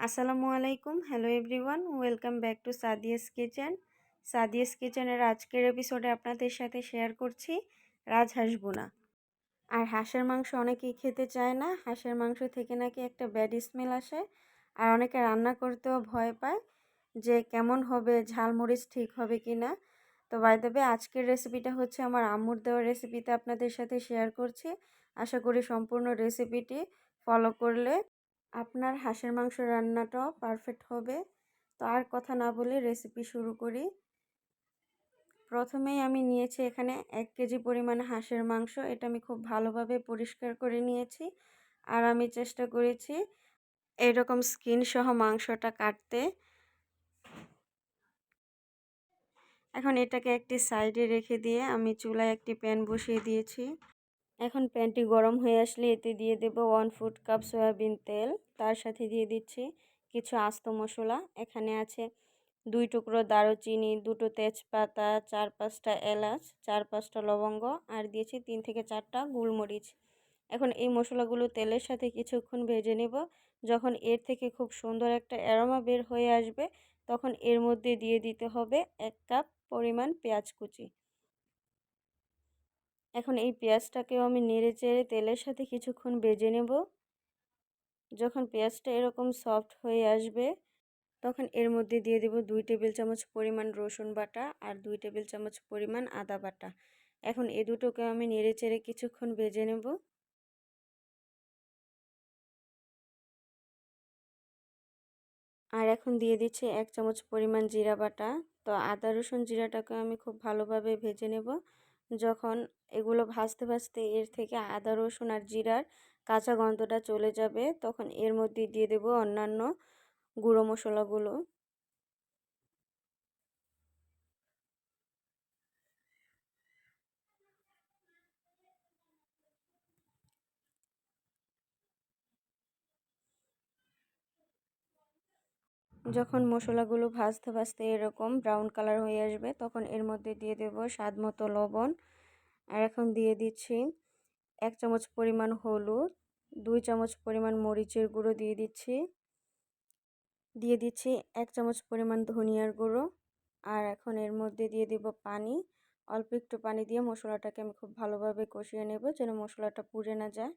আসসালামু আলাইকুম, hello everyone, welcome back to Sadia's kitchen. Sadia's কিচেনের আজকের এপিসোডে আপনাদের সাথে শেয়ার করছি রাজহাঁস ভুনা। আর হাঁসের মাংস অনেকেই খেতে চায় না, হাঁসের মাংস থেকে নাকি একটা ব্যাড স্মেল আসে, আর অনেকে রান্না করতেও ভয় পায় যে কেমন হবে, ঝালমরিচ ঠিক হবে কি না। তো বাই দ্য ওয়ে, আজকের রেসিপিটা হচ্ছে আমার আম্মুর দেওয়া রেসিপিতে আপনাদের সাথে শেয়ার করছি। আশা করি সম্পূর্ণ রেসিপিটি ফলো করলে আপনার হাঁসের মাংস রান্নাটাও পারফেক্ট হবে। তো আর কথা না বলে রেসিপি শুরু করি। প্রথমেই আমি নিয়েছি এখানে 1 কেজি পরিমাণ হাঁসের মাংস। এটা আমি খুব ভালোভাবে পরিষ্কার করে নিয়েছি, আর আমি চেষ্টা করেছি এরকম স্কিন সহ মাংসটা কাটতে। এখন এটাকে একটি সাইডে রেখে দিয়ে আমি চুলায় একটি প্যান বসিয়ে দিয়েছি। এখন প্যানটি গরম হয়ে আসলে এতে দিয়ে দেব 1 কাপ সয়াবিন তেল। তার সাথে দিয়ে দিচ্ছি কিছু আস্ত মশলা। এখানে আছে 2 টুকরো দারুচিনি, 2টো তেজপাতা, 4-5টা এলাচ, 4-5টা লবঙ্গ, আর দিয়েছি 3 থেকে 4টা গোলমরিচ। এখন এই মশলাগুলো তেলের সাথে কিছুক্ষণ ভেজে নেব। যখন এর থেকে খুব সুন্দর একটা অ্যারোমা বের হয়ে আসবে, তখন এর মধ্যে দিয়ে দিতে হবে 1 কাপ পরিমাণ পেঁয়াজ কুচি। এখন এই পেঁয়াজটাকেও আমি নেড়ে চেড়ে তেলের সাথে কিছুক্ষণ ভেজে নেব। যখন পেঁয়াজটা এরকম সফট হয়ে আসবে, তখন এর মধ্যে দিয়ে দেব 2 টেবিল চামচ পরিমাণ রসুন বাটা আর 2 টেবিল চামচ পরিমাণ আদা বাটা। এখন এই দুটোকে আমি নেড়ে চেড়ে কিছুক্ষণ ভেজে নেব। আর এখন দিয়ে দিচ্ছি 1 চামচ পরিমাণ জিরা বাটা। তো আদা রসুন জিরাটাকে আমি খুব ভালোভাবে ভেজে নেব। যখন এগুলো ভাজতে ভাজতে এর থেকে আদা রসুন আর জিরার কাঁচা গন্ধটা চলে যাবে, তখন এর মধ্যে দিয়ে দেব অন্যান্য গুঁড়ো মশলাগুলো। যখন মশলাগুলো ভাজতে ভাজতে এরকম ব্রাউন কালার হয়ে আসবে, তখন এর মধ্যে দিয়ে দেব স্বাদ মতো লবণ। আর এখন দিয়ে দিচ্ছি 1 চামচ পরিমাণ হলুদ, 2 চামচ পরিমাণ মরিচের গুঁড়ো দিয়ে দিচ্ছি, 1 চামচ পরিমাণ ধনিয়ার গুঁড়ো। আর এখন এর মধ্যে দিয়ে দেব পানি। অল্প একটু পানি দিয়ে মশলাটাকে আমি খুব ভালোভাবে কষিয়ে নেব, যেন মশলাটা পুড়ে না যায়।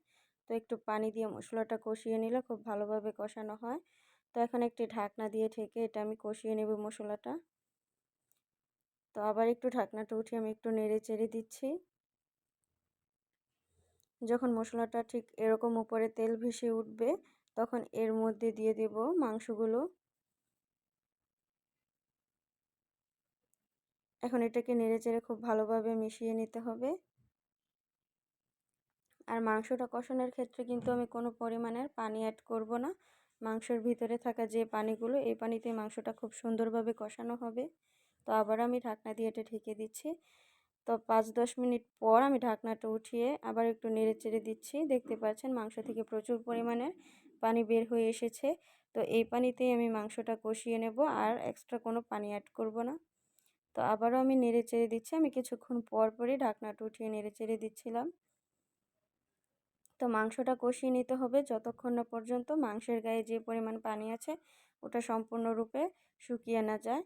তো একটু পানি দিয়ে মশলাটা কষিয়ে নিলে খুব ভালোভাবে কষানো হয়। তো এখন একটি ঢাকনা দিয়ে ঢেকে এটা আমি কষিয়ে নেব মশলাটা। তো আবার একটু ঢাকনাটা উঠিয়ে আমি একটু নেড়ে চেড়ে দিচ্ছি। যখন মশলাটা ঠিক এরকম উপরে তেল ভেসে উঠবে, তখন এর মধ্যে দিয়ে দেব মাংসগুলো। এখন এটাকে নেড়ে চেড়ে খুব ভালোভাবে মিশিয়ে নিতে হবে। আর মাংসটা কষানোর ক্ষেত্রে কিন্তু আমি কোনো পরিমাণের পানি অ্যাড করব না। মাংসের ভিতরে থাকা যে পানিগুলো, এই পানিতে মাংসটা খুব সুন্দরভাবে কষানো হবে। তো আবার আমি ঢাকনা দিয়ে এটা ঢেকে দিচ্ছি। তো 5-10 মিনিট পর আমি ঢাকনাটা উঠিয়ে আবার একটু নেড়ে চেড়ে দিচ্ছি। দেখতে পাচ্ছেন মাংস থেকে প্রচুর পরিমাণের পানি বের হয়ে এসেছে। তো এই পানিতেই আমি মাংসটা কষিয়ে নেব, আর এক্সট্রা কোনো পানি অ্যাড করব না। তো আবারও আমি নেড়ে চেড়ে দিচ্ছি। আমি কিছুক্ষণ পর পরই ঢাকনাটা উঠিয়ে নেড়ে চেড়ে দিচ্ছিলাম। তো মাংসটা কষিয়ে নিতে হবে যতক্ষণ না পর্যন্ত মাংসের গায়ে যে পরিমাণ পানি আছে ওটা সম্পূর্ণরূপে শুকিয়ে না যায়।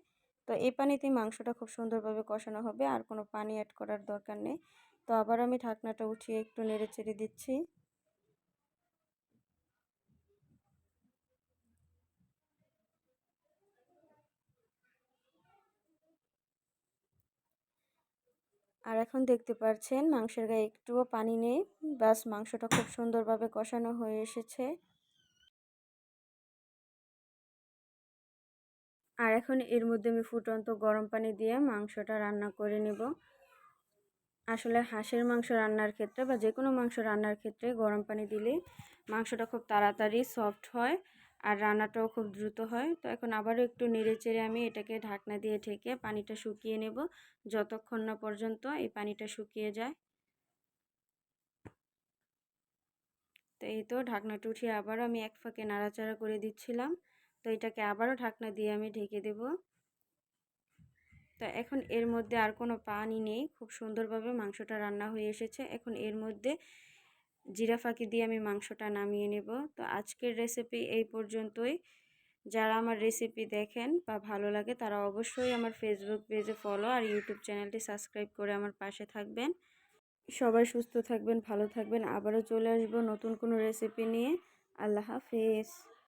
তো এই পানিতেই মাংসটা খুব সুন্দরভাবে কষানো হবে, আর কোনো পানি অ্যাড করার দরকার নেই। তো আবার আমি ঢাকনাটা উঠিয়ে একটু নেড়ে চেড়ে দিচ্ছি। আর এখন দেখতে পাচ্ছেন মাংসের গায়ে একটুও পানি নেই, বাস মাংসটা খুব সুন্দরভাবে কষানো হয়ে এসেছে। আর এখন এর মধ্যে আমি ফুটন্ত গরম পানি দিয়ে মাংসটা রান্না করে নেব। আসলে হাঁসের মাংস রান্নার ক্ষেত্রে বা যে কোনো মাংস রান্নার ক্ষেত্রে গরম পানি দিলেই মাংসটা খুব তাড়াতাড়ি সফট হয়, আর রান্নাটাও খুব দ্রুত হয়। তো এখন আবারও একটু নেড়ে চেড়ে আমি এটাকে ঢাকনা দিয়ে ঢেকে পানিটা শুকিয়ে নেব, যতক্ষণ না পর্যন্ত এই পানিটা শুকিয়ে যায়। তো এই তো ঢাকনাটা উঠিয়ে আবারও আমি এক ফাঁকে নাড়াচাড়া করে দিচ্ছিলাম। তো এটাকে আবারও ঢাকনা দিয়ে আমি ঢেকে দেব। তো এখন এর মধ্যে আর কোনো পানি নেই, খুব সুন্দরভাবে মাংসটা রান্না হয়ে এসেছে। এখন এর মধ্যে জিরা ফাঁকি দিয়ে আমি মাংসটা নামিয়ে নেব। তো আজকের রেসিপি এই পর্যন্তই। যারা আমার রেসিপি দেখেন বা ভালো লাগে তারা অবশ্যই আমার ফেসবুক পেজে ফলো আর ইউটিউব চ্যানেলটি সাবস্ক্রাইব করে আমার পাশে থাকবেন। সবাই সুস্থ থাকবেন, ভালো থাকবেন। আবারও চলে আসবো নতুন কোনো রেসিপি নিয়ে। আল্লাহ হাফেজ।